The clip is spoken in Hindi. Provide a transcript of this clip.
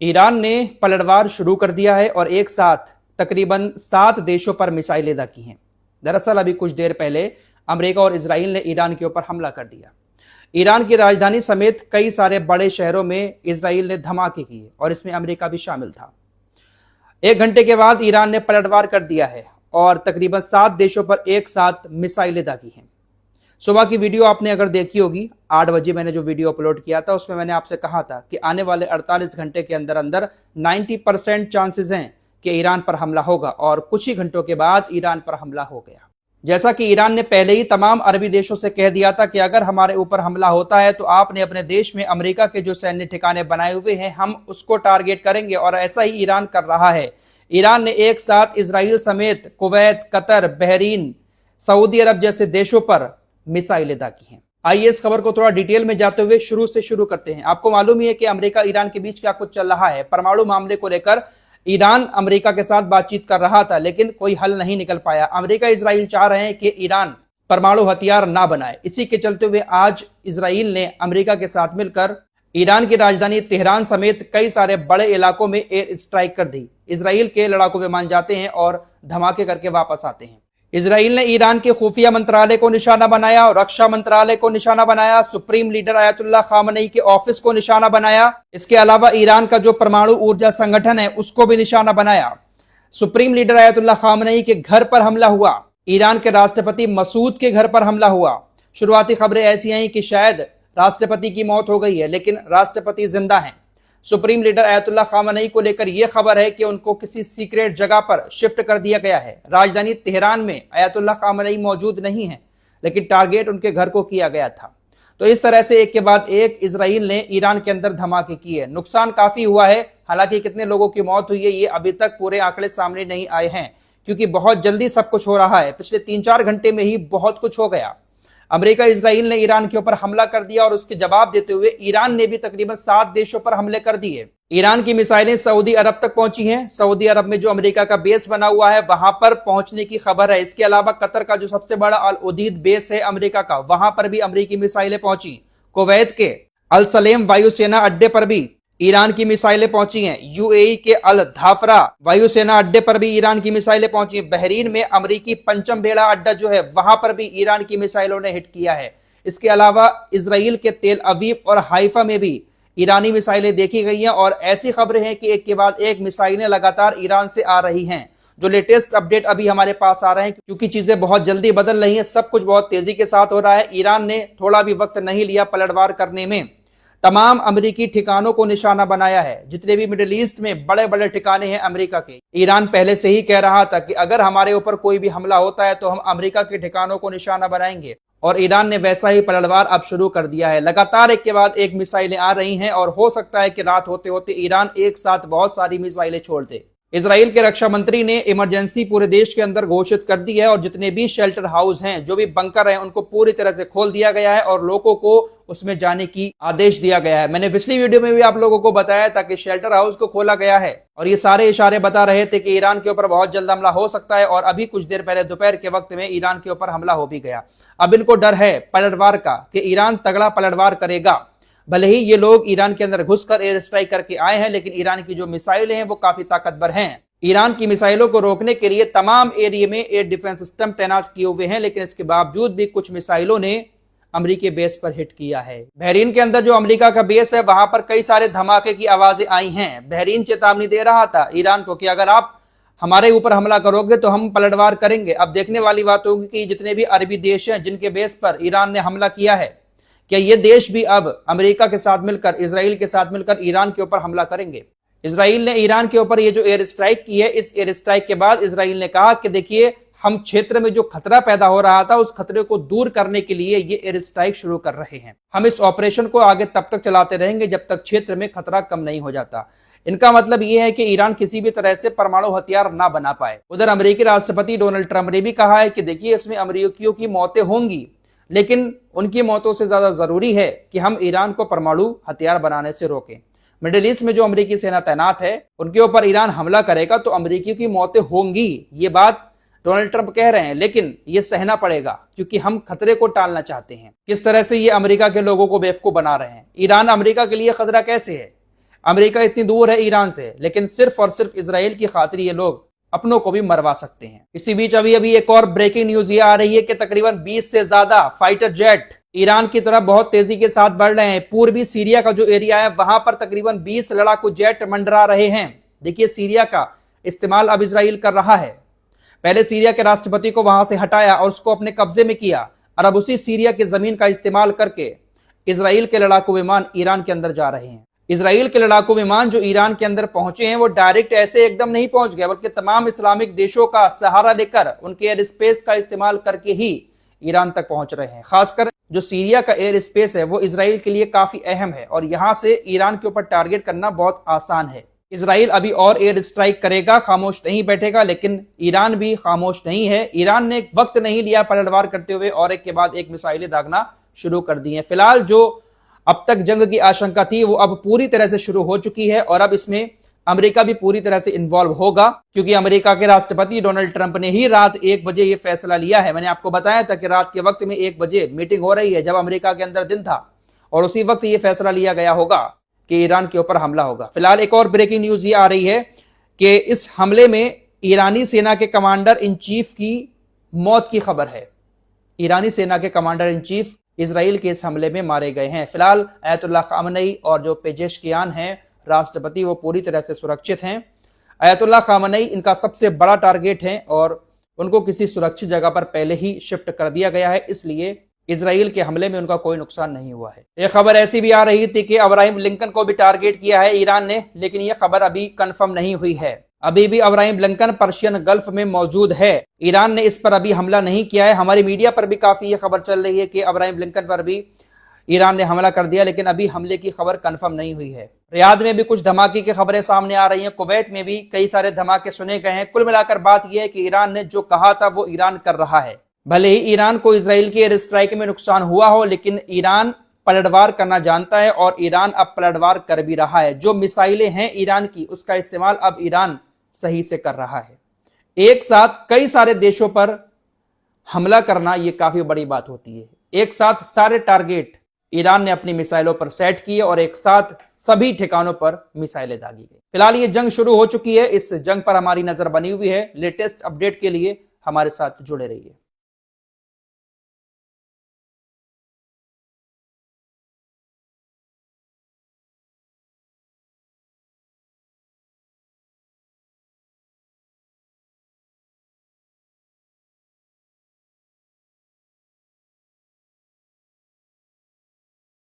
ईरान ने पलटवार शुरू कर दिया है और एक साथ तकरीबन 7 देशों पर मिसाइलें दागी की हैं। दरअसल अभी कुछ देर पहले अमेरिका और इजराइल ने ईरान के ऊपर हमला कर दिया। ईरान की राजधानी समेत कई सारे बड़े शहरों में इजराइल ने धमाके किए और इसमें अमेरिका भी शामिल था। 1 घंटे के बाद ईरान ने पलटवार कर दिया है और तकरीबन 7 देशों पर एक साथ मिसाइलें दागी हैं। सुबह की वीडियो आपने अगर देखी होगी, 8 बजे मैंने जो वीडियो अपलोड किया था उसमें मैंने आपसे कहा था कि आने वाले 48 घंटे के अंदर अंदर 90% चांसेस हैं कि ईरान पर हमला होगा और कुछ ही घंटों के बाद ईरान पर हमला हो गया। जैसा कि ईरान ने पहले ही तमाम अरबी देशों से कह दिया था कि अगर हमारे ऊपर हमला होता है तो आपने अपने देश में अमेरिका के जो सैन्य ठिकाने बनाए हुए हैं हम उसको टारगेट करेंगे, और ऐसा ही ईरान कर रहा है। ईरान ने एक साथ इजराइल समेत कुवैत, कतर, बहरीन, सऊदी अरब जैसे देशों पर मिसाइलें दागी हैं। आइए इस खबर को थोड़ा डिटेल में जाते हुए शुरू करते हैं। आपको मालूम ही है कि अमेरिका ईरान के बीच क्या कुछ चल रहा है। परमाणु मामले को लेकर ईरान अमेरिका के साथ बातचीत कर रहा था, लेकिन कोई हल नहीं निकल पाया। अमेरिका इजराइल चाह रहे हैं कि ईरान परमाणु हथियार ना बनाए। इसी के चलते हुए आज इजराइल ने अमेरिका के साथ मिलकर ईरान की राजधानी तेहरान समेत कई सारे बड़े इलाकों में एयर स्ट्राइक कर दी। इजराइल के लड़ाकू विमान जाते हैं और धमाके करके वापस आते हैं। इजराइल ने ईरान के खुफिया मंत्रालय को निशाना बनाया और रक्षा मंत्रालय को निशाना बनाया। सुप्रीम लीडर अयतुल्लाह खामनेई के ऑफिस को निशाना बनाया। इसके अलावा ईरान का जो परमाणु ऊर्जा संगठन है उसको भी निशाना बनाया। सुप्रीम लीडर अयतुल्लाह खामनेई के घर पर हमला हुआ। ईरान के राष्ट्रपति मसूद के घर पर हमला हुआ। शुरुआती खबरें ऐसी आई कि शायद राष्ट्रपति की मौत हो गई है, लेकिन राष्ट्रपति जिंदा हैं। सुप्रीम लीडर अयतुल्लाह खामनेई को लेकर यह खबर है कि उनको किसी सीक्रेट जगह पर शिफ्ट कर दिया गया है। राजधानी तेहरान में अयतुल्लाह खामनेई मौजूद नहीं है, लेकिन टारगेट उनके घर को किया गया था। तो इस तरह से एक के बाद एक इजराइल ने ईरान के अंदर धमाके किए। नुकसान काफी हुआ है, हालांकि कितने लोगों की मौत हुई है ये अभी तक पूरे आंकड़े सामने नहीं आए हैं, क्योंकि बहुत जल्दी सब कुछ हो रहा है। पिछले 3-4 घंटे में ही बहुत कुछ हो गया। अमेरिका इजराइल ने ईरान के ऊपर हमला कर दिया और उसके जवाब देते हुए ईरान ने भी तकरीबन 7 देशों पर हमले कर दिए। ईरान की मिसाइलें सऊदी अरब तक पहुंची हैं। सऊदी अरब में जो अमेरिका का बेस बना हुआ है वहां पर पहुंचने की खबर है। इसके अलावा कतर का जो सबसे बड़ा अल उदीद बेस है अमेरिका का, वहां पर भी अमेरिकी मिसाइलें पहुंची। कुवैत के अल सलेम वायुसेना अड्डे पर भी ईरान की मिसाइलें पहुंची हैं। यूएई के अल धाफरा वायुसेना अड्डे पर भी ईरान की मिसाइलें पहुंची। बहरीन में अमेरिकी पंचम बेड़ा अड्डा जो है वहां पर भी ईरान की मिसाइलों ने हिट किया है। इसके अलावा इजराइल के तेल अवीव और हाइफा में भी ईरानी मिसाइलें देखी गई हैं और ऐसी खबरें हैं कि एक के बाद एक मिसाइलें लगातार ईरान से आ रही हैं। जो लेटेस्ट अपडेट अभी हमारे पास आ रहे हैं, क्योंकि चीजें बहुत जल्दी बदल रही हैं, सब कुछ बहुत तेजी के साथ हो रहा है। ईरान ने थोड़ा भी वक्त नहीं लिया पलटवार करने में। तमाम अमेरिकी ठिकानों को निशाना बनाया है। जितने भी मिडिल ईस्ट में बड़े बड़े ठिकाने हैं अमेरिका के, ईरान पहले से ही कह रहा था कि अगर हमारे ऊपर कोई भी हमला होता है तो हम अमेरिका के ठिकानों को निशाना बनाएंगे, और ईरान ने वैसा ही पलटवार अब शुरू कर दिया है। लगातार एक के बाद एक मिसाइलें आ रही हैं और हो सकता है कि रात होते होते ईरान एक साथ बहुत सारी मिसाइलें छोड़ दे। इजराइल के रक्षा मंत्री ने इमरजेंसी पूरे देश के अंदर घोषित कर दी है और जितने भी शेल्टर हाउस हैं, जो भी बंकर हैं, उनको पूरी तरह से खोल दिया गया है और लोगों को उसमें जाने की आदेश दिया गया है। मैंने पिछली वीडियो में भी आप लोगों को बताया था कि शेल्टर हाउस को खोला गया है और ये सारे इशारे बता रहे थे कि ईरान के ऊपर बहुत जल्द हमला हो सकता है, और अभी कुछ देर पहले दोपहर के वक्त में ईरान के ऊपर हमला हो भी गया। अब इनको डर है पलटवार का कि ईरान तगड़ा पलटवार करेगा। भले ही ये लोग ईरान के अंदर घुसकर एयर स्ट्राइक करके आए हैं, लेकिन ईरान की जो मिसाइलें हैं वो काफी ताकतवर हैं। ईरान की मिसाइलों को रोकने के लिए तमाम एरिया में एयर डिफेंस सिस्टम तैनात किए हुए हैं, लेकिन इसके बावजूद भी कुछ मिसाइलों ने अमेरिकी बेस पर हिट किया है। बहरीन के अंदर जो अमेरिका का बेस है वहां पर कई सारे धमाके की आवाजें आई हैं। बहरीन चेतावनी दे रहा था ईरान को कि अगर आप हमारे ऊपर हमला करोगे तो हम पलटवार करेंगे। अब देखने वाली बात होगी कि जितने भी अरबी देश हैं जिनके बेस पर ईरान ने हमला किया है, क्या ये देश भी अब अमेरिका के साथ मिलकर, इजराइल के साथ मिलकर ईरान के ऊपर हमला करेंगे। इजराइल ने ईरान के ऊपर ये जो एयर स्ट्राइक की है, इस एयर स्ट्राइक के बाद इजराइल ने कहा कि देखिए, हम क्षेत्र में जो खतरा पैदा हो रहा था उस खतरे को दूर करने के लिए ये एयर स्ट्राइक शुरू कर रहे हैं। हम इस ऑपरेशन को आगे तब तक चलाते रहेंगे जब तक क्षेत्र में खतरा कम नहीं हो जाता। इनका मतलब यह है कि ईरान किसी भी तरह से परमाणु हथियार ना बना पाए। उधर अमेरिकी राष्ट्रपति डोनाल्ड ट्रंप ने भी कहा है कि देखिए, इसमें अमेरिकियों की मौतें होंगी, लेकिन उनकी मौतों से ज्यादा जरूरी है कि हम ईरान को परमाणु हथियार बनाने से रोकें। मिडिल ईस्ट में जो अमेरिकी सेना तैनात है उनके ऊपर ईरान हमला करेगा तो अमेरिकी की मौतें होंगी, ये बात डोनाल्ड ट्रंप कह रहे हैं, लेकिन ये सहना पड़ेगा क्योंकि हम खतरे को टालना चाहते हैं। किस तरह से ये अमेरिका के लोगों को बेवकूफ बना रहे हैं। ईरान अमेरिका के लिए खतरा कैसे है? अमेरिका इतनी दूर है ईरान से, लेकिन सिर्फ और सिर्फ इजराइल की खातिर ये लोग अपनों को भी मरवा सकते हैं। इसी बीच अभी अभी एक और ब्रेकिंग न्यूज ये आ रही है कि तकरीबन 20 से ज्यादा फाइटर जेट ईरान की तरफ बहुत तेजी के साथ बढ़ रहे हैं। पूर्वी सीरिया का जो एरिया है वहां पर तकरीबन 20 लड़ाकू जेट मंडरा रहे हैं। देखिए, सीरिया का इस्तेमाल अब इजराइल कर रहा है। पहले सीरिया के राष्ट्रपति को वहां से हटाया और उसको अपने कब्जे में किया, और अब उसी सीरिया की जमीन का इस्तेमाल करके इजराइल के लड़ाकू विमान ईरान के अंदर जा रहे हैं। इजराइल के लड़ाकू विमान जो ईरान के अंदर पहुंचे हैं वो डायरेक्ट ऐसे एकदम नहीं पहुंच गए, बल्कि तमाम इस्लामिक देशों का सहारा लेकर उनके एयर स्पेस का इस्तेमाल करके ही ईरान तक पहुंच रहे हैं। खासकर जो सीरिया का एयर स्पेस है वो इजराइल के लिए काफी अहम है और यहां से ईरान के ऊपर टारगेट करना बहुत आसान है। इजराइल अभी और एयर स्ट्राइक करेगा, खामोश नहीं बैठेगा, लेकिन ईरान भी खामोश नहीं है। ईरान ने वक्त नहीं लिया पलटवार करते हुए और एक के बाद एक मिसाइलें दागना शुरू कर दी हैं। फिलहाल जो अब तक जंग की आशंका थी वो अब पूरी तरह से शुरू हो चुकी है और अब इसमें अमेरिका भी पूरी तरह से इन्वॉल्व होगा, क्योंकि अमेरिका के राष्ट्रपति डोनाल्ड ट्रंप ने ही रात 1 बजे ये फैसला लिया है। मैंने आपको बताया था कि रात के वक्त में 1 बजे मीटिंग हो रही है जब अमेरिका के अंदर दिन था, और उसी वक्त ये फैसला लिया गया होगा कि ईरान के ऊपर हमला होगा। फिलहाल एक और ब्रेकिंग न्यूज ये आ रही है कि इस हमले में ईरानी सेना के कमांडर इन चीफ की मौत की खबर है। ईरानी सेना के कमांडर इन चीफ इजराइल के इस हमले में मारे गए हैं। फिलहाल अयतुल्लाह खामनेई और जो पेजेशकियान हैं राष्ट्रपति, वो पूरी तरह से सुरक्षित हैं। अयतुल्लाह खामनेई इनका सबसे बड़ा टारगेट है और उनको किसी सुरक्षित जगह पर पहले ही शिफ्ट कर दिया गया है, इसलिए इजराइल के हमले में उनका कोई नुकसान नहीं हुआ है। एक खबर ऐसी भी आ रही थी कि अब्राहिम लिंकन को भी टारगेट किया है ईरान ने, लेकिन यह खबर अभी कंफर्म नहीं हुई है। अभी भी अब्राहिम लिंकन पर्शियन गल्फ में मौजूद है। ईरान ने इस पर अभी हमला नहीं किया है। हमारी मीडिया पर भी काफी ये खबर चल रही है कि अब्राहिम लिंकन पर भी ईरान ने हमला कर दिया, लेकिन अभी हमले की खबर कंफर्म नहीं हुई है। रियाद में भी कुछ धमाके की खबरें सामने आ रही हैं, कुवैत में भी कई सारे धमाके सुने गए हैं। कुल मिलाकर बात यह है कि ईरान ने जो कहा था वो ईरान कर रहा है। भले ही ईरान को इजराइल के एयर स्ट्राइक में नुकसान हुआ हो, लेकिन ईरान पलटवार करना जानता है और ईरान अब पलटवार कर भी रहा है। जो मिसाइलें हैं ईरान की, उसका इस्तेमाल अब ईरान सही से कर रहा है। एक साथ कई सारे देशों पर हमला करना यह काफी बड़ी बात होती है। एक साथ सारे टारगेट ईरान ने अपनी मिसाइलों पर सेट किए और एक साथ सभी ठिकानों पर मिसाइलें दागी गई। फिलहाल ये जंग शुरू हो चुकी है, इस जंग पर हमारी नजर बनी हुई है। लेटेस्ट अपडेट के लिए हमारे साथ जुड़े रहिए।